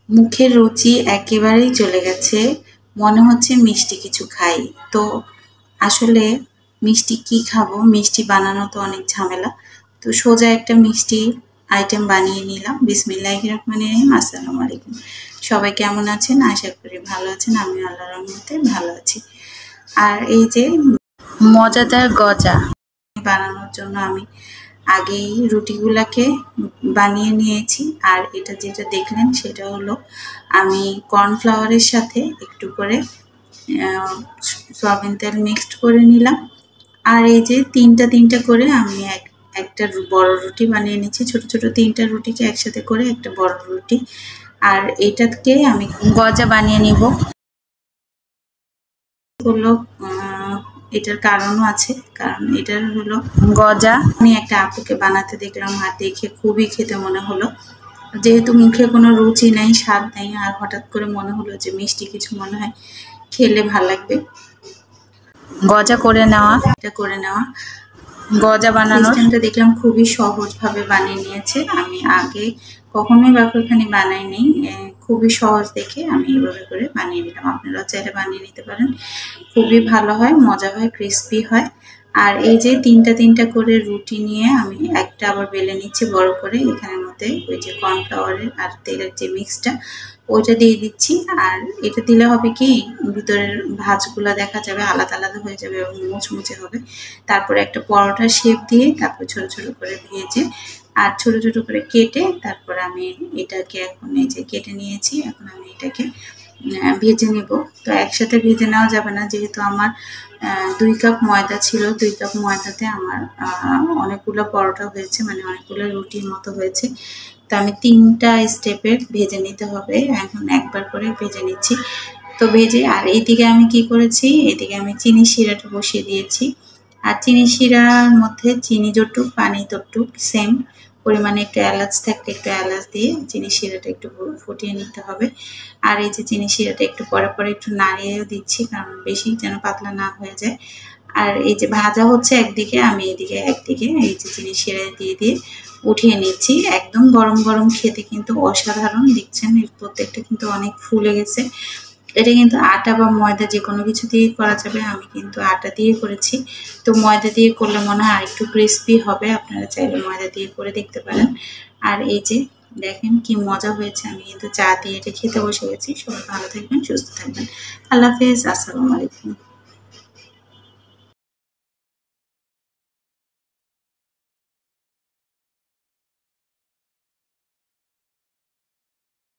মুখের রুচি একেবারেই চলে গেছে, মনে হচ্ছে মিষ্টি কিছু খাই। তো আসলে মিষ্টি কি খাবো, মিষ্টি বানানো তো অনেক ঝামেলা। তো সোজা একটা মিষ্টি আইটেম বানিয়ে নিলাম। বিসমিল্লাহির রহমানির রহিম। আসসালামু আলাইকুম। সবাই কেমন আছেন? আশা করি ভালো আছেন। আমি আল্লাহর রহমতে ভালো আছি। আর এই যে মজাদার গজা বানানোর জন্য আমি আগেই রুটিগুলাকে বানিয়ে নিয়েছি। আর এটা যেটা দেখলেন সেটা হলো আমি কর্নফ্লাওয়ারের সাথে একটু করে সয়াবিন তেল মিক্সড করে নিলাম। আর এই যে তিনটা করে আমি একটা বড় রুটি বানিয়ে নিচ্ছি। ছোট ছোট 3টা রুটিকে একসাথে করে একটা বড় রুটি। আর এটাকে আমি গজা বানিয়ে নিব। হলো এটার কারণও আছে, কারণ এটার হলো গজা আমি একটা আপুকে বানাতে দেখলাম, আর দেখে খুবই খেতে মনে হলো। যেহেতু মুখে কোনো রুচি নেই, স্বাদ নেই, আর হঠাৎ করে মনে হলো যে মিষ্টি কিছু মনে হয় খেলে ভালো লাগবে। গজা করে নেওয়া গজা বানানোর সিস্টেমটা দেখলাম খুবই সহজভাবে বানিয়ে নিয়েছে। আমি আগে কখনোই বাকরখানি বানাইনি, খুবই সহজ দেখে আমি এইভাবে করে বানিয়ে নিলাম। আপনারাও চাইলে বানিয়ে নিতে পারেন, খুবই ভালো হয়, মজা হয়, ক্রিস্পি হয়। আর এই যে তিনটা করে রুটি নিয়ে আমি একটা আবার বেলে নিচ্ছি বড় করে। এখানের মধ্যে ওই যে কর্নফ্লাওয়ারের আর তেলের যে মিক্সটা ওইটা দিয়ে দিচ্ছি। আর এটা দিলে হবে কি, ভিতরের ভাঁজগুলো দেখা যাবে আলাদা আলাদা হয়ে যাবে এবং মুচমুচে হবে। তারপরে একটা পরোটার শেপ দিয়ে তারপর ছোট ছোট করে ভেজে আর ছোট ছোট করে কেটে তারপর আমি এটাকে এখন এই যে কেটে নিয়েছি, এখন আমি এটাকে ভেজে নেব। তো একসাথে ভেজে নেওয়া যাবে না, যেহেতু আমার 2 কাপ ময়দা ছিল। 2 কাপ ময়দাতে আমার অনেকগুলো পরোটা হয়েছে, মানে অনেকগুলো রুটির মতো হয়েছে। তো আমি 3টা স্টেপে ভেজে নিতে হবে। এখন একবার করে ভেজে নিচ্ছি। তো ভেজে আর এইদিকে আমি কি করেছি, এদিকে আমি চিনি শিরাটা বসিয়ে দিয়েছি। আর চিনি শিরার মধ্যে চিনি যতটুক পানি ততটুক সেম পরিমাণে একটু এলাচ থাকলে একটু এলাচ দিয়ে চিনি শিরাটা একটু ফুটিয়ে নিতে হবে। আর এই যে চিনি শিরাটা একটু পরে একটু নাড়িয়েও দিচ্ছি, কারণ বেশি যেন পাতলা না হয়ে যায়। আর এই যে ভাজা হচ্ছে একদিকে, আমি একদিকে এই যে চিনি শিরা দিয়ে উঠিয়ে নিচ্ছি। একদম গরম গরম খেতে কিন্তু অসাধারণ। দেখছেন এর প্রত্যেকটা কিন্তু অনেক ফুলে গেছে। এটা কিন্তু আটা বা ময়দা যে কোনো কিছু দিয়ে করা যাবে, আমি কিন্তু আটা দিয়ে করেছি। তো ময়দা দিয়ে করলে মনে হয় আরেকটু ক্রিস্পি হবে, আপনারা চাইলে ময়দা দিয়ে করে দেখতে পারেন। আর এই যে দেখেন কি মজা হয়েছে। আমি কিন্তু চা দিয়ে এটা খেতে বসে গেছি। সবাই ভালো থাকবেন, সুস্থ থাকবেন। আল্লাহ হাফেজ, আসসালামু আলাইকুম।